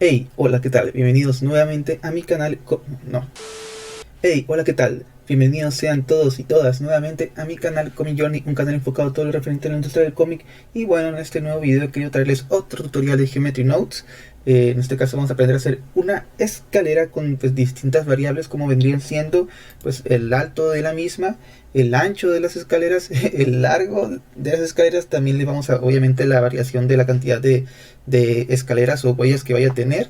Hey, hola, ¿qué tal? Bienvenidos nuevamente a mi canal. Hey, hola, ¿qué tal? Bienvenidos sean todos y todas nuevamente a mi canal Comic Journey, un canal enfocado a todo lo referente a la industria del cómic. Y bueno, en este nuevo video he querido traerles otro tutorial de Geometry Notes. En este caso vamos a aprender a hacer una escalera con pues, distintas variables como vendrían siendo pues el alto de la misma, el ancho de las escaleras, el largo de las escaleras. También le vamos a obviamente la variación de la cantidad de escaleras o huellas que vaya a tener.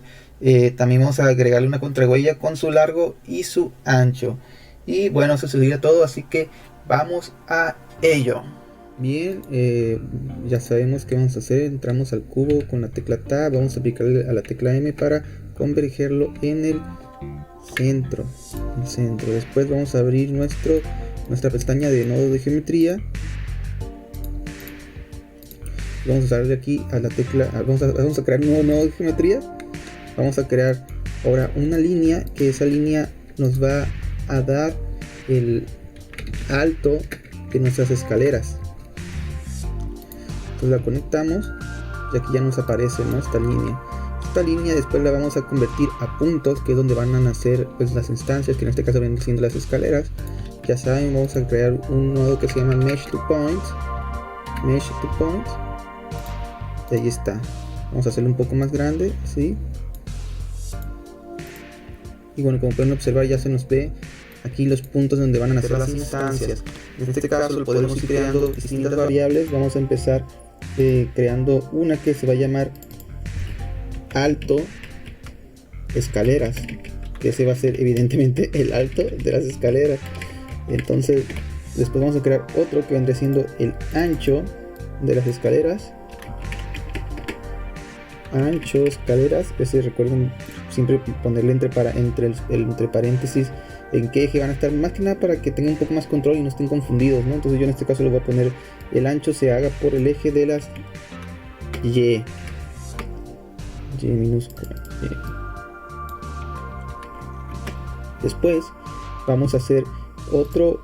También vamos a agregarle una contrahuella con su largo y su ancho. Y bueno, eso sería todo, así que vamos a ello. Bien, ya sabemos qué vamos a hacer. Entramos al cubo con la tecla Tab, vamos a aplicarle a la tecla M para convergerlo en el centro. Después vamos a abrir nuestra pestaña de nodo de geometría. Vamos a darle aquí a la tecla, vamos a crear un nuevo nodo de geometría. Vamos a crear ahora una línea, que esa línea nos va a dar el alto de nuestras escaleras. Entonces la conectamos y aquí ya nos aparece, ¿no?, esta línea después la vamos a convertir a puntos, que es donde van a nacer pues las instancias, que en este caso vienen siendo las escaleras. Ya saben, vamos a crear un nodo que se llama Mesh to Points. Y ahí está. Vamos a hacerlo un poco más grande, ¿sí? Y bueno, como pueden observar, ya se nos ve aquí los puntos donde van a nacer las instancias. En este caso lo podemos ir creando distintas variables. Vamos a empezar creando una que se va a llamar alto escaleras, que ese va a ser evidentemente el alto de las escaleras. Entonces después vamos a crear otro que vendría siendo el ancho de las escaleras. Ancho escaleras, ese recuerden siempre ponerle entre paréntesis en qué eje van a estar, más que nada para que tengan un poco más control y no estén confundidos, ¿no? Entonces yo en este caso le voy a poner el ancho se haga por el eje de las Y minúscula Y. Después vamos a hacer otra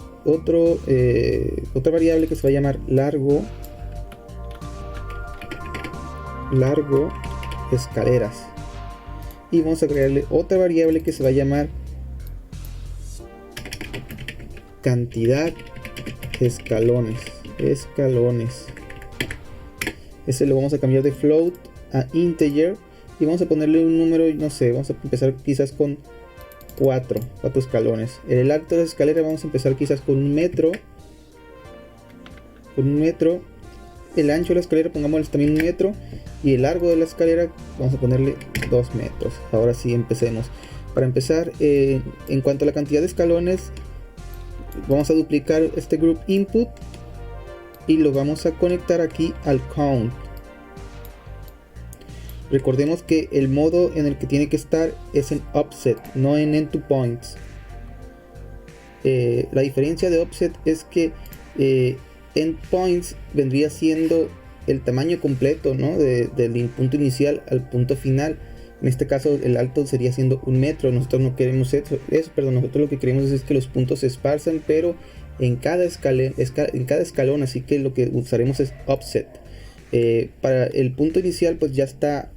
variable que se va a llamar largo escaleras, y vamos a crearle otra variable que se va a llamar cantidad escalones. Ese lo vamos a cambiar de float a integer y vamos a ponerle un número, no sé, vamos a empezar quizás con 4 escalones. El alto de la escalera vamos a empezar quizás con un metro. El ancho de la escalera pongámosle también un metro, y el largo de la escalera vamos a ponerle 2 metros. Ahora sí, empecemos. Para empezar, en cuanto a la cantidad de escalones, vamos a duplicar este group input y lo vamos a conectar aquí al count. Recordemos que el modo en el que tiene que estar es en offset, no en endpoints. La diferencia de offset es que endpoints vendría siendo el tamaño completo, ¿no?, del punto inicial al punto final. En este caso el alto sería siendo un metro. Nosotros no queremos eso, nosotros lo que queremos es que los puntos se esparzan, pero en cada escalón, así que lo que usaremos es offset. Para el punto inicial pues ya está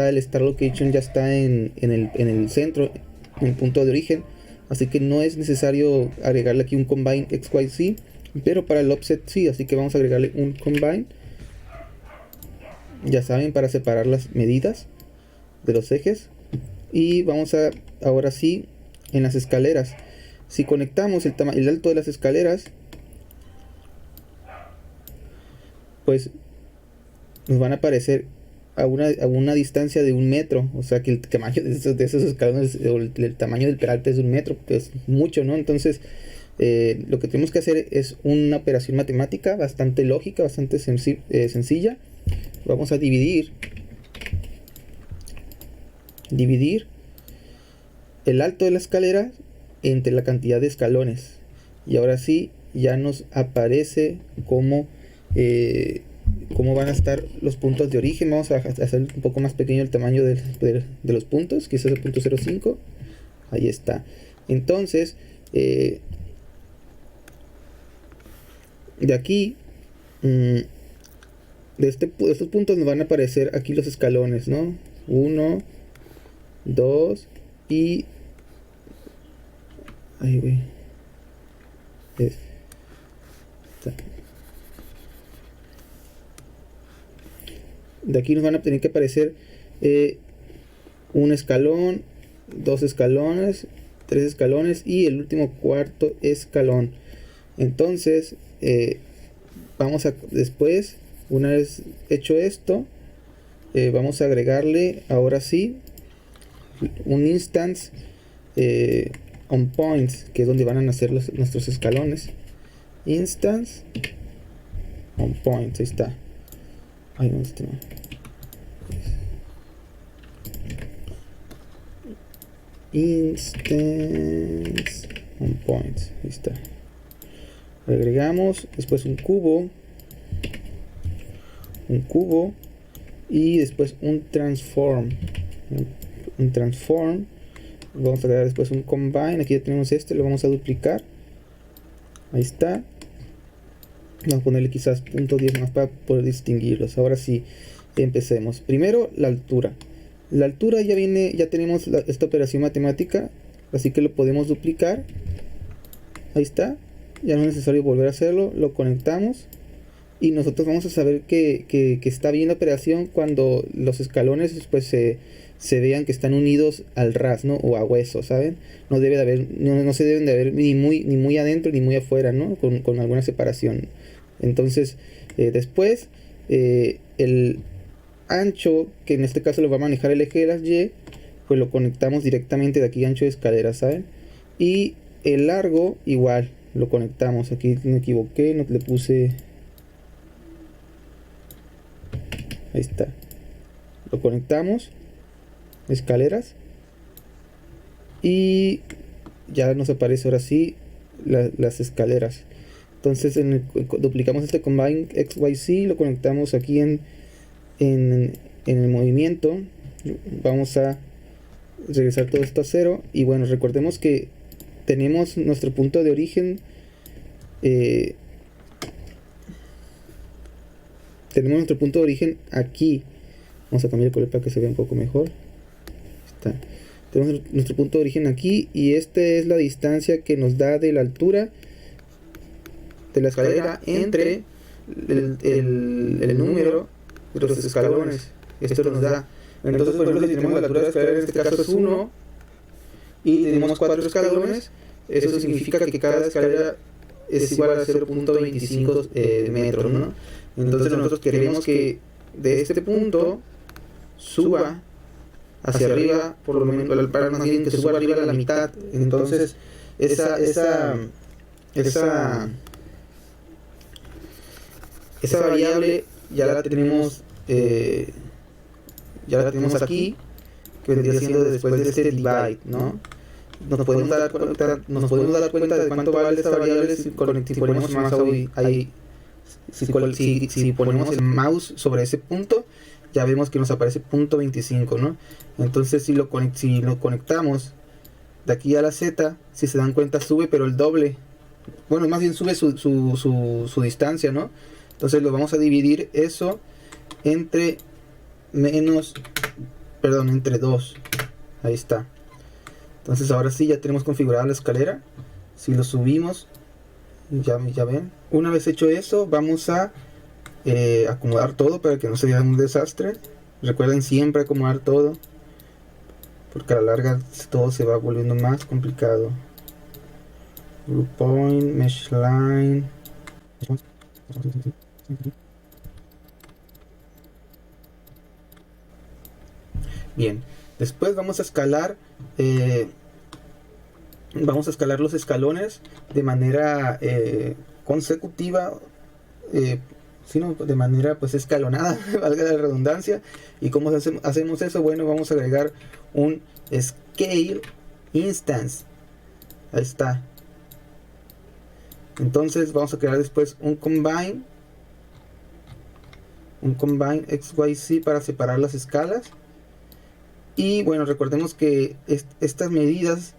el start location, ya está en el centro, en el punto de origen, así que no es necesario agregarle aquí un combine XYZ, pero para el offset sí, así que vamos a agregarle un combine, ya saben, para separar las medidas de los ejes. Y vamos a, ahora sí, en las escaleras, si conectamos el alto de las escaleras, pues nos van a aparecer a una distancia de un metro, o sea que el tamaño de esos escalones, el tamaño del peralte es de un metro, pues mucho, ¿no? Entonces lo que tenemos que hacer es una operación matemática bastante lógica, bastante sencilla. Vamos a dividir el alto de la escalera entre la cantidad de escalones, y ahora sí ya nos aparece cómo van a estar los puntos de origen. Vamos a hacer un poco más pequeño el tamaño de los puntos, quizás el punto 0.5. Ahí está. Entonces de aquí, de estos puntos nos van a aparecer aquí los escalones, ¿no? 1, 2 y... Ay, güey. De aquí nos van a tener que aparecer un escalón, 2 escalones, 3 escalones y el último cuarto escalón. Entonces vamos a después, una vez hecho esto, vamos a agregarle ahora sí un instance on points, que es donde van a nacer nuestros escalones. Instance on points, ahí está. Ay, no, este no. Instance on points, ahí está. Le agregamos después un cubo y después un transform. Vamos a agregar después un combine. Aquí ya tenemos este, lo vamos a duplicar. Ahí está. Vamos a ponerle quizás .10 más para poder distinguirlos. Ahora sí, empecemos. Primero, la altura. La altura ya viene, ya tenemos esta operación matemática, así que lo podemos duplicar. Ahí está. Ya no es necesario volver a hacerlo. Lo conectamos y nosotros vamos a saber que está bien la operación cuando los escalones pues se vean que están unidos al ras, ¿no? O a hueso, ¿saben? No debe de haber, no se deben de haber ni muy adentro ni muy afuera, ¿no? Con alguna separación. Entonces, después, el ancho, que en este caso lo va a manejar el eje de las Y, pues lo conectamos directamente de aquí, ancho de escalera, ¿saben? Y el largo, igual, lo conectamos. Aquí me equivoqué, no le puse... Ahí está. Lo conectamos. Escaleras. Y ya nos aparece ahora sí las escaleras. Entonces duplicamos este combine XYZ, lo conectamos aquí en el movimiento. Vamos a regresar todo esto a 0. Y bueno, recordemos que tenemos nuestro punto de origen. Tenemos nuestro punto de origen aquí. Vamos a cambiar el color para que se vea un poco mejor. Está. Tenemos nuestro punto de origen aquí. Y esta es la distancia que nos da de la altura de la escalera entre el número de los escalones. Esto nos da. Entonces, por ejemplo, si tenemos la altura de la escalera, en este caso es 1, y tenemos 4 escalones, eso significa que cada escalera es igual a 0.25 metros, ¿no? Entonces nosotros queremos que de este punto suba hacia arriba, por lo menos, para más bien que suba arriba a la mitad. Entonces esa variable ya la tenemos aquí, que vendría siendo después de este divide, ¿no? Nos podemos dar cuenta de cuánto vale esta variable si ponemos más ahí. Si ponemos el mouse sobre ese punto, ya vemos que nos aparece .25, ¿no? Entonces si lo conectamos de aquí a la Z, si se dan cuenta sube, pero el doble. Bueno, más bien sube su distancia, ¿no? Entonces lo vamos a dividir eso entre entre 2. Ahí está. Entonces ahora sí ya tenemos configurada la escalera. Si lo subimos, ya ven. Una vez hecho eso, vamos a acomodar todo para que no se vea un desastre. Recuerden siempre acomodar todo, porque a la larga todo se va volviendo más complicado. Group point, mesh line. Bien, después vamos a escalar los escalones de manera consecutiva, sino de manera pues escalonada, valga la redundancia. ¿Y cómo hacemos eso? Bueno, vamos a agregar un scale instance. Ahí está. Entonces vamos a crear después un combine XYZ para separar las escalas. Y bueno, recordemos que estas medidas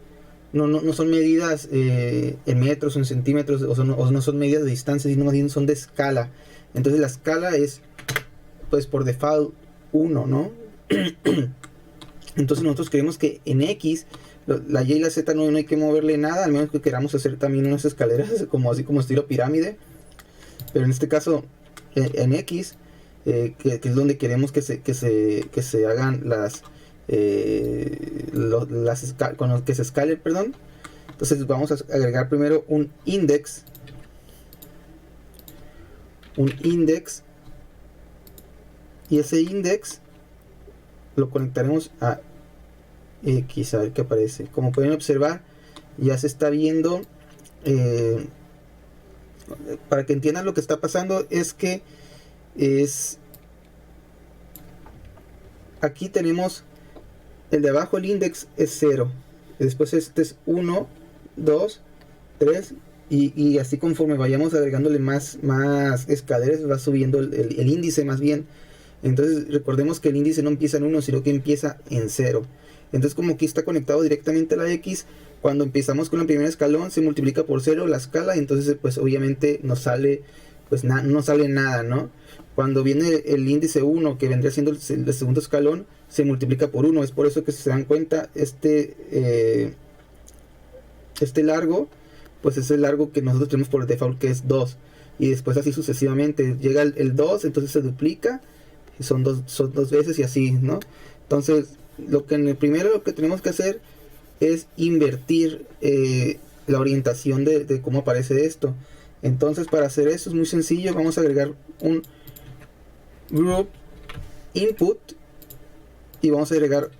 no son medidas en metros o en centímetros, o no son medidas de distancia, sino más bien son de escala. Entonces la escala es, pues por default, 1, ¿no? Entonces nosotros queremos que en X, la Y y la Z no hay que moverle nada, al menos que queramos hacer también unas escaleras como así como estilo pirámide. Pero en este caso, en X, que es donde queremos que se hagan con los que se escale, perdón. Entonces vamos a agregar primero un index. Y ese index lo conectaremos a X, a ver qué aparece. Como pueden observar, ya se está viendo. Para que entiendan lo que está pasando, es que aquí tenemos el de abajo, el index es 0. Después este es 1, 2, 3. Y así conforme vayamos agregándole más escaleras, va subiendo el índice más bien. Entonces recordemos que el índice no empieza en 1, sino que empieza en 0. Entonces como aquí está conectado directamente a la X, cuando empezamos con el primer escalón se multiplica por 0 la escala, y entonces pues obviamente nos sale, pues no sale nada, ¿no? Cuando viene el índice 1, que vendría siendo el segundo escalón, se multiplica por 1. Es por eso que, si se dan cuenta, este largo, pues es el largo que nosotros tenemos por default, que es 2. Y después así sucesivamente. Llega el 2, entonces se duplica. Son dos veces y así, ¿no? Entonces, primero lo que tenemos que hacer es invertir la orientación de cómo aparece esto. Entonces, para hacer eso es muy sencillo. Vamos a agregar un group input y vamos a agregar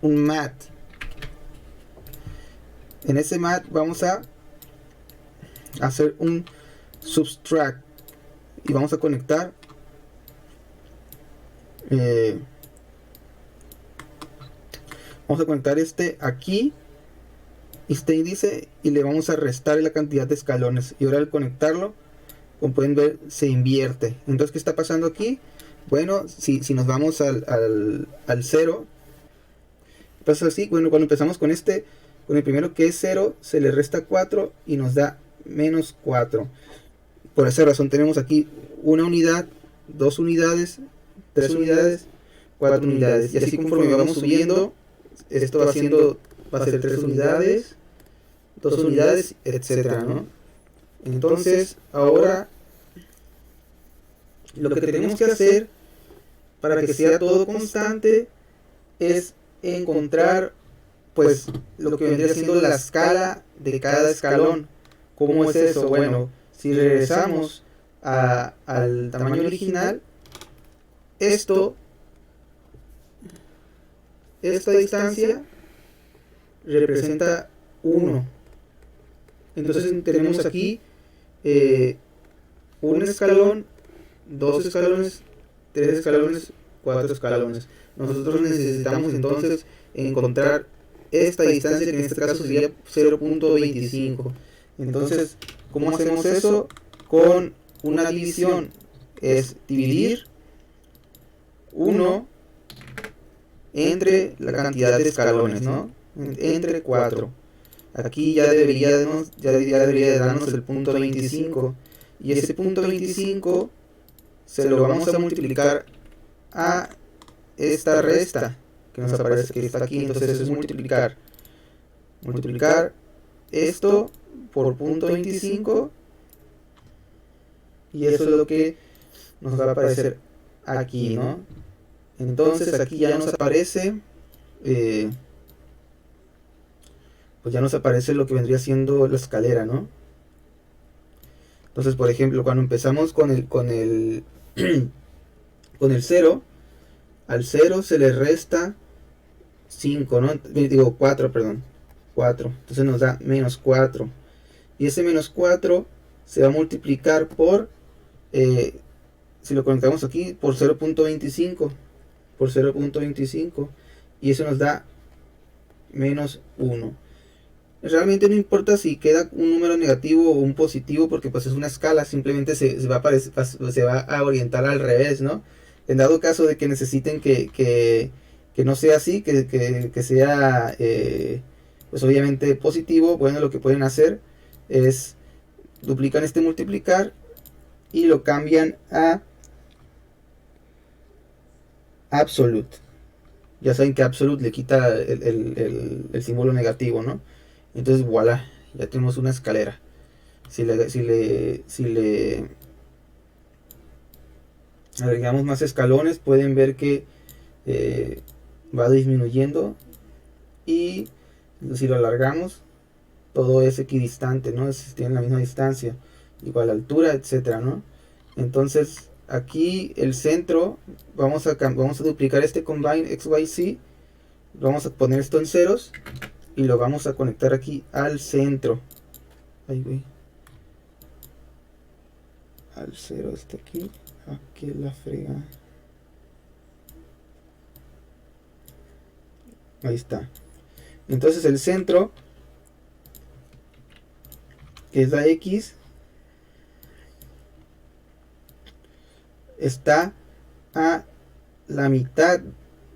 un mat. En ese mat vamos a hacer un subtract y vamos a conectar este aquí, este índice, y le vamos a restar la cantidad de escalones. Y ahora al conectarlo, como pueden ver, se invierte. Entonces, ¿qué está pasando aquí? Bueno, si nos vamos al 0, pasa así. Bueno, cuando empezamos con el primero, que es 0, se le resta 4 y nos da menos 4. Por esa razón tenemos aquí una unidad, 2 unidades, 3 unidades, 4 unidades. Y así conforme vamos subiendo, esto va a ser 3 unidades, 2 unidades, etcétera, ¿no? Entonces, ahora lo que tenemos que hacer para que sea todo constante es encontrar, pues, lo que vendría siendo la escala de cada escalón. ¿Cómo es eso? Bueno, si regresamos al tamaño original, esta distancia representa 1. Entonces tenemos aquí un escalón, 2 escalones, 3 escalones, 4 escalones. Nosotros necesitamos entonces encontrar esta distancia, que en este caso sería 0.25. Entonces, ¿cómo hacemos eso? Con una división. Es dividir 1 entre la cantidad de escalones, ¿no? Entre 4. Aquí ya debería de darnos el punto 25. Y ese punto 25 se lo vamos a multiplicar a esta resta que nos aparece, que está aquí. Entonces es multiplicar esto por punto 25, y eso es lo que nos va a aparecer aquí, ¿no? Entonces aquí ya nos aparece pues ya nos aparece lo que vendría siendo la escalera, ¿no? Entonces, por ejemplo, cuando empezamos con el 0, al 0 se le resta 5, ¿no? Digo 4, perdón. 4. Entonces nos da menos 4. Y ese menos 4 se va a multiplicar por, si lo conectamos aquí, por 0.25. Por 0.25. Y eso nos da menos 1. Realmente no importa si queda un número negativo o un positivo, porque pues es una escala, simplemente se va a orientar al revés, ¿no? En dado caso de que necesiten que no sea así, que sea pues obviamente positivo, bueno, lo que pueden hacer es duplican este multiplicar y lo cambian a absolute. ya saben que absolute le quita el símbolo negativo, ¿no? Entonces voilà, ya tenemos una escalera. Si le agregamos más escalones, pueden ver que va disminuyendo, y si lo alargamos, todo es equidistante, ¿no? Tienen la misma distancia, igual altura, etcétera, ¿no? Entonces aquí el centro, vamos a duplicar este combine XYZ, vamos a poner esto en ceros y lo vamos a conectar aquí al centro. Ahí, güey. Al cero está aquí. Aquí la frega. Ahí está. Entonces el centro, que es la X, está a la mitad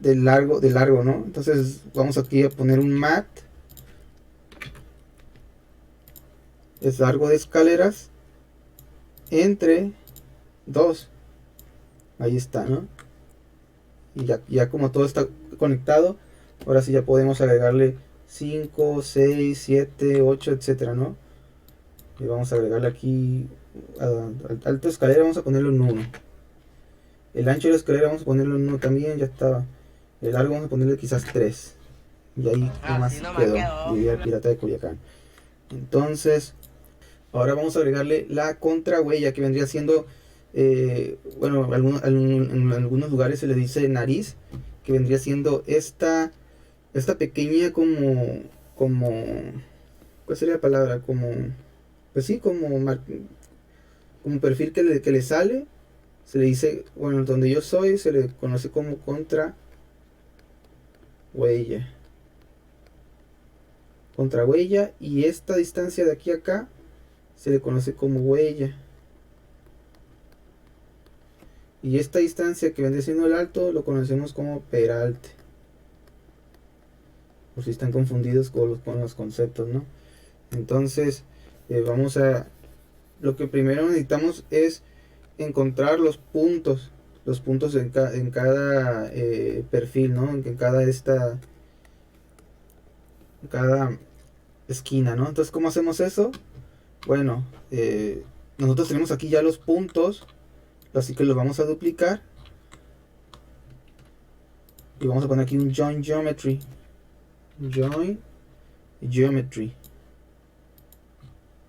del largo, ¿no? Entonces vamos aquí a poner un mat. Es largo de escaleras entre 2. Ahí está, ¿no? Y ya como todo está conectado, ahora sí ya podemos agregarle 5, 6, 7, 8, etcétera, ¿no? Y vamos a agregarle aquí alto de escalera, vamos a ponerlo en 1. El ancho de la escalera vamos a ponerlo en 1 también, ya estaba. El largo vamos a ponerle quizás 3. Y ahí nomás no quedó, diría el pirata de Culiacán. Entonces, ahora vamos a agregarle la contrahuella, que vendría siendo, bueno, en algunos lugares se le dice nariz, que vendría siendo esta pequeña como, ¿cuál sería la palabra? Pues sí, como perfil que le sale, se le dice, bueno, donde yo soy se le conoce como contrahuella. Contrahuella, y esta distancia de aquí a acá se le conoce como huella. Y esta distancia que vendría siendo el alto lo conocemos como peralte. Por si están confundidos con los conceptos, ¿no? Entonces, lo que primero necesitamos es encontrar los puntos en cada perfil, ¿no? En cada esquina, ¿no? Entonces, ¿cómo hacemos eso? Bueno, nosotros tenemos aquí ya los puntos, así que los vamos a duplicar y vamos a poner aquí un join geometry.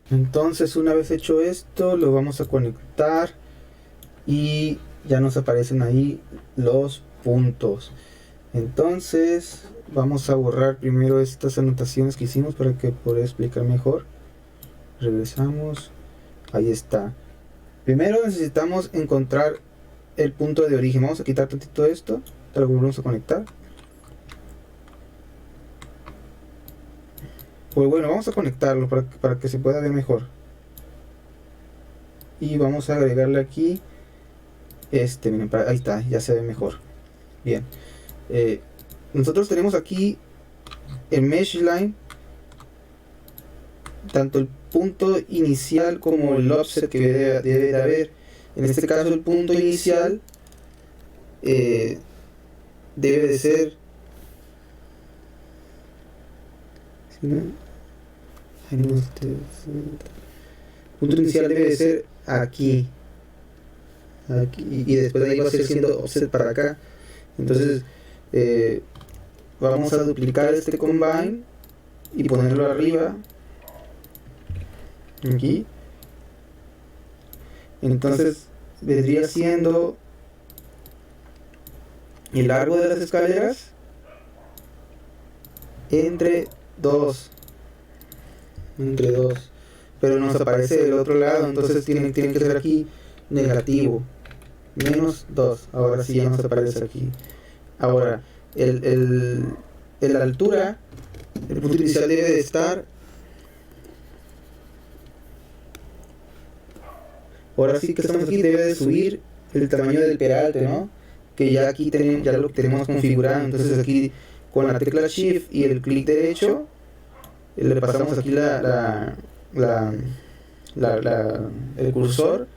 Entonces, una vez hecho esto, lo vamos a conectar y ya nos aparecen ahí los puntos. Entonces vamos a borrar primero estas anotaciones que hicimos para que pueda explicar mejor. Regresamos, ahí está. Primero necesitamos encontrar el punto de origen. Vamos a quitar tantito esto, lo volvemos a conectar. Pues bueno, vamos a conectarlo para que se pueda ver mejor. Y vamos a agregarle aquí miren, ahí está, ya se ve mejor. Bien, nosotros tenemos aquí en mesh line tanto el punto inicial como el offset que debe de haber. En este caso el punto inicial debe de ser, el punto inicial debe de ser aquí, y después de ahí va a ser siendo offset para acá. Entonces vamos a duplicar este combine y ponerlo arriba aquí. Entonces vendría siendo el largo de las escaleras entre 2, pero nos aparece del otro lado, entonces tienen que ser aquí negativo, menos 2. Ahora sí ya nos aparece aquí. Ahora la altura, el punto inicial debe de estar, ahora sí que estamos aquí, debe de subir el tamaño del peralte, ¿no? Que ya aquí ya lo tenemos configurado. Entonces aquí con la tecla Shift y el clic derecho le pasamos aquí el cursor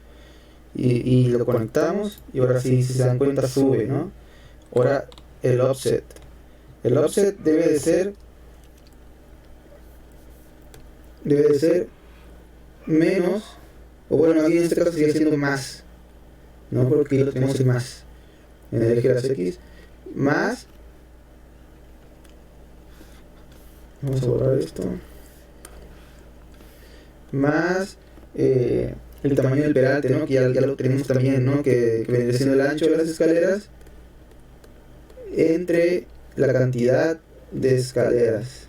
y lo conectamos, y ahora sí, si se dan cuenta, sube, ¿no? Ahora el offset, El offset debe de ser menos, o bueno, aquí en este caso sigue siendo más, no, porque aquí lo tenemos en más, en el eje de las X, más, vamos a borrar esto, más el tamaño del peralte, ¿no? Que ya lo tenemos también, ¿no? Que viene siendo el ancho de las escaleras entre la cantidad de escaleras.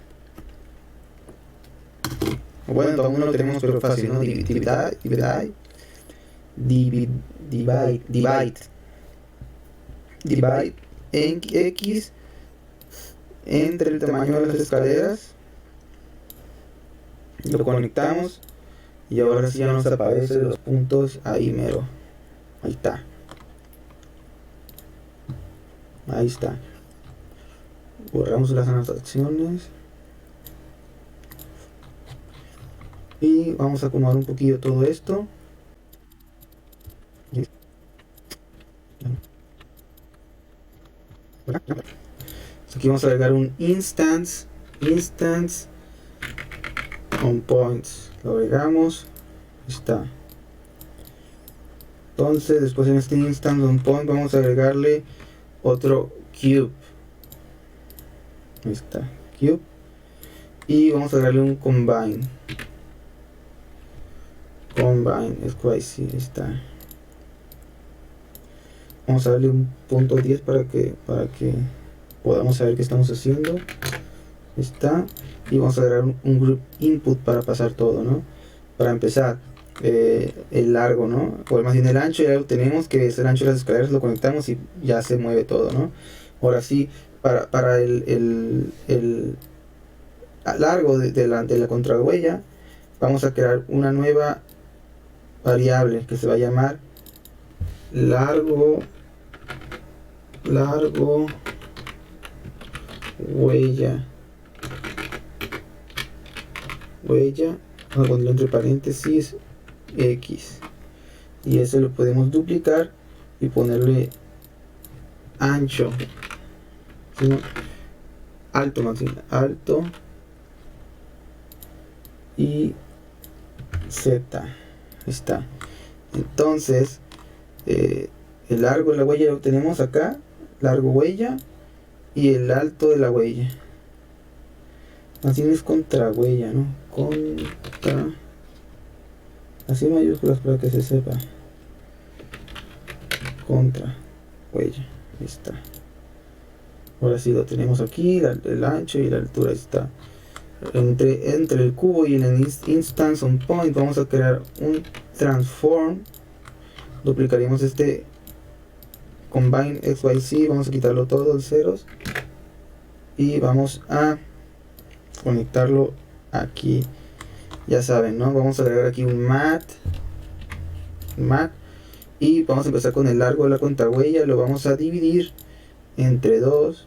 Bueno, aún no lo tenemos, pero fácil, ¿no? Divide en X entre el tamaño de las escaleras. Lo conectamos y ahora sí ya nos aparecen los puntos ahí mero. Ahí está. Ahí está. Borramos las anotaciones. Y vamos a acomodar un poquillo todo esto. Aquí vamos a agregar un instance on points. Lo agregamos. Está. Entonces después en este instance on point vamos a agregarle otro cube. Ahí está. Cube. Y vamos a agregarle un combine. Combine squeeze. Ahí está. Vamos a darle un punto 10 para que podamos saber qué estamos haciendo. Está. Y vamos a agregar un group input para pasar todo, ¿no? Para empezar, el largo, ¿no? O más bien el ancho ya lo tenemos, que es el ancho de las escaleras, lo conectamos y ya se mueve todo, ¿no? Ahora sí, para el largo de la contrahuella, vamos a crear una nueva variable que se va a llamar largo huella, vamos a ponerlo entre paréntesis X, y eso lo podemos duplicar y ponerle ancho, ¿sí? Alto, más bien, alto y Z. Está. Entonces el largo de la huella lo tenemos acá, largo huella, y el alto de la huella, así es contra huella, ¿no? Contra, así mayúsculas para que se sepa, contra huella. Ahí está. Ahora sí lo tenemos aquí, el ancho y la altura. Está entre el cubo y el instance on point. Vamos a crear un transform. Duplicaríamos este combine xyz, vamos a quitarlo todo de ceros y vamos a conectarlo aquí. Ya saben, ¿no? Vamos a agregar aquí un mat y vamos a empezar con el largo de la contrahuella. Lo vamos a dividir entre 2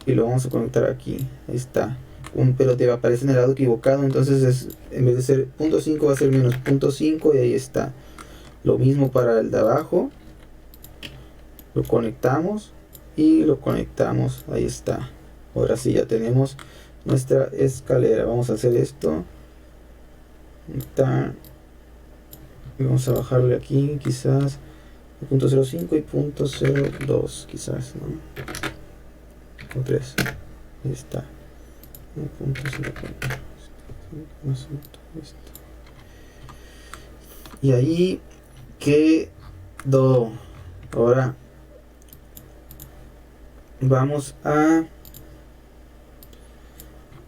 y lo vamos a conectar aquí. Ahí está. Pero te aparece en el lado equivocado, entonces en vez de ser 0.5 va a ser menos 0.5 y ahí está. Lo mismo para el de abajo. Lo conectamos y lo conectamos. Ahí está. Ahora sí ya tenemos nuestra escalera. Vamos a hacer esto. Está. Y vamos a bajarle aquí quizás 0.05 y 0.02 quizás, ¿no? O 3. Ahí está. 1.04. Y ahí quedó. Ahora vamos a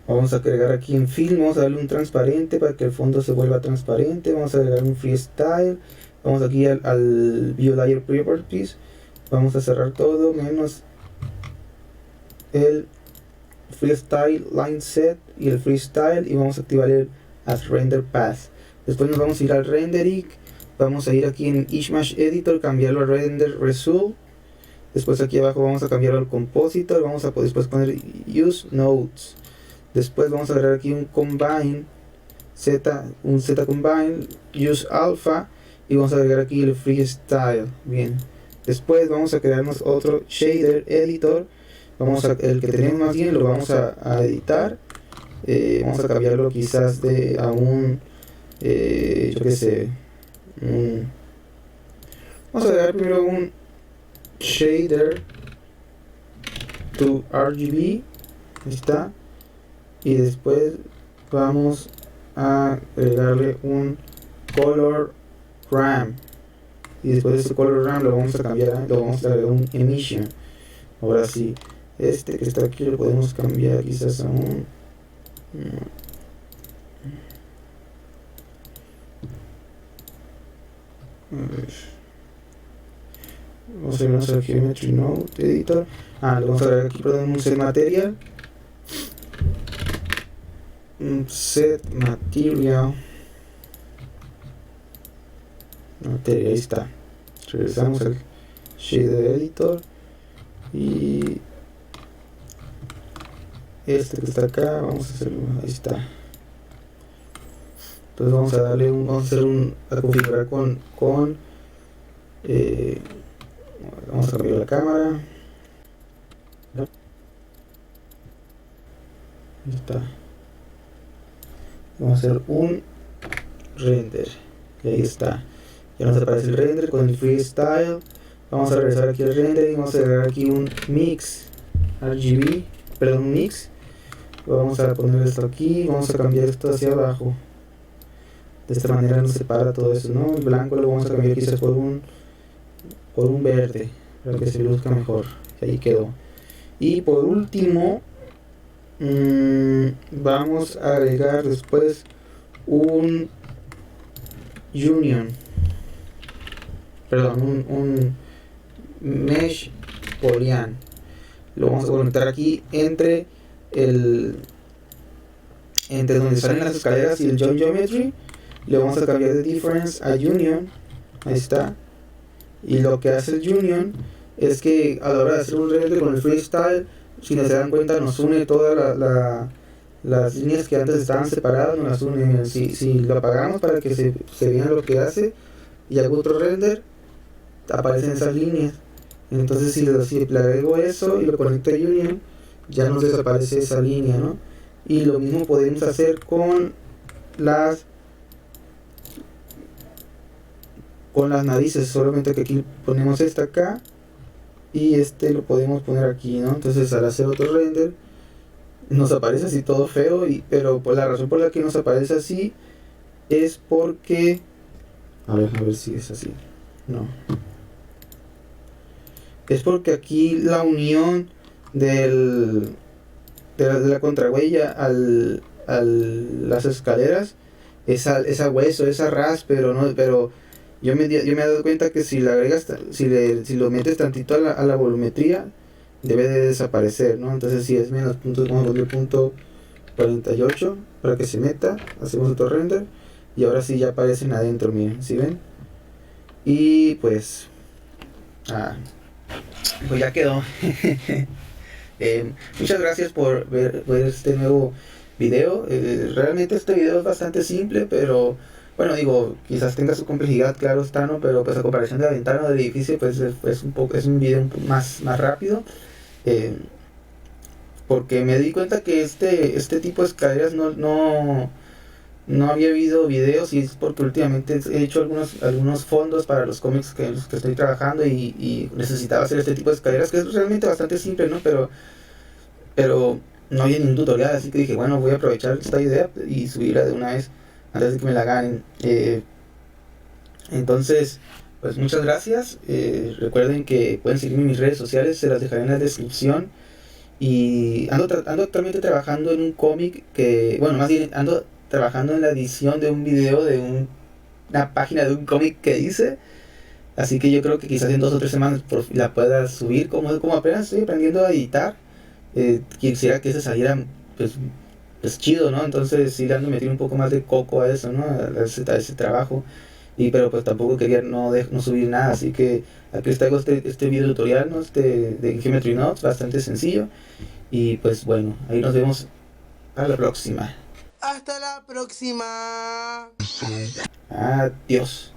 agregar aquí en film, vamos a darle un transparente para que el fondo se vuelva transparente. Vamos a agregar un freestyle. Vamos aquí al view layer properties. Vamos a cerrar todo menos el freestyle line set y el freestyle, y vamos a activar el as render path. Después nos vamos a ir al rendering. Vamos a ir aquí en Ishmash Editor, cambiarlo a render result. Después aquí abajo vamos a cambiarlo al compositor. Vamos a después poner use nodes. Después vamos a agregar aquí un combine un Z combine, use alpha, y vamos a agregar aquí el freestyle. Bien. Después vamos a crearnos otro shader editor el que tenemos más bien lo vamos a editar. Vamos a cambiarlo quizás a un, yo qué sé, vamos a agregar primero un shader to RGB, ahí está, y después vamos a agregarle un color RAM, y después de ese color RAM lo vamos a cambiar, lo vamos a agregar un emission. Ahora sí, este que está aquí lo podemos cambiar quizás a un a ver, vamos a irnos al Geometry Node Editor. Lo vamos a agregar aquí, perdón, un set material. Un set material. Ahí está. Regresamos al Shader Editor. Y este que está acá, vamos a hacerlo. Ahí está. Entonces vamos a darle a configurar vamos a abrir la cámara. Ahí está. Vamos a hacer un render. Y ahí está. Ya nos aparece el render con el freestyle. Vamos a regresar aquí al render y vamos a agregar aquí un mix RGB, perdón, un mix. Vamos a poner esto aquí, vamos a cambiar esto hacia abajo. De esta manera nos separa todo eso, ¿no? El blanco lo vamos a cambiar quizás por un verde, para que se luzca mejor. Y ahí quedó. Y por último, vamos a agregar después un union, perdón, un mesh polygon. Lo vamos a conectar aquí entre donde salen las escaleras y el join geometry. Le vamos a cambiar de difference a union. Ahí está. Y lo que hace el union es que a la hora de hacer un render con el freestyle, si no se dan cuenta, nos une todas las líneas que antes estaban separadas, nos las une. Si lo apagamos para que se vea lo que hace y hago otro render, aparecen esas líneas. Entonces si le agrego eso y lo conecto a union, ya nos desaparece esa línea, ¿no? Y lo mismo podemos hacer con las narices, solamente que aquí ponemos esta acá y este lo podemos poner aquí, ¿no? Entonces al hacer otro render nos aparece así todo feo, pero pues la razón por la que nos aparece así es porque a ver si es así. No, es porque aquí la unión de la contrahuella a las escaleras es a hueso, es a ras, pero yo me he dado cuenta que si le agregas, si lo metes tantito a la volumetría, debe de desaparecer, ¿no? Entonces si es menos punto, vamos a poner punto 48 para que se meta, hacemos otro render y ahora sí ya aparecen adentro, miren, ¿sí ven? Y pues pues ya quedó. Muchas gracias por ver este nuevo video. Realmente este video es bastante simple, pero bueno, digo, quizás tenga su complejidad, claro está, ¿no? Pero pues a comparación de la ventana o del edificio, pues es un video un poco más rápido. Porque me di cuenta que este tipo de escaleras no había habido videos, y es porque últimamente he hecho algunos fondos para los cómics que los que estoy trabajando y necesitaba hacer este tipo de escaleras, que es realmente bastante simple, ¿no? Pero no había ningún tutorial, así que dije, bueno, voy a aprovechar esta idea y subirla de una vez antes de que me la ganen. Entonces, pues muchas gracias. Recuerden que pueden seguirme en mis redes sociales, se las dejaré en la descripción. Y ando actualmente trabajando en un cómic bueno, más bien ando trabajando en la edición de un video de una página de un cómic que hice. Así que yo creo que quizás en 2 o 3 semanas la pueda subir. Como apenas estoy aprendiendo a editar, quisiera que se saliera pues chido, ¿no? Entonces sí dando meter un poco más de coco a eso, ¿no? A ese trabajo. Pero pues tampoco quería no subir nada, así que aquí les traigo este video tutorial, ¿no? De Geometry Nodes, bastante sencillo. Y pues bueno, ahí nos vemos a la próxima. Hasta la próxima. Adiós.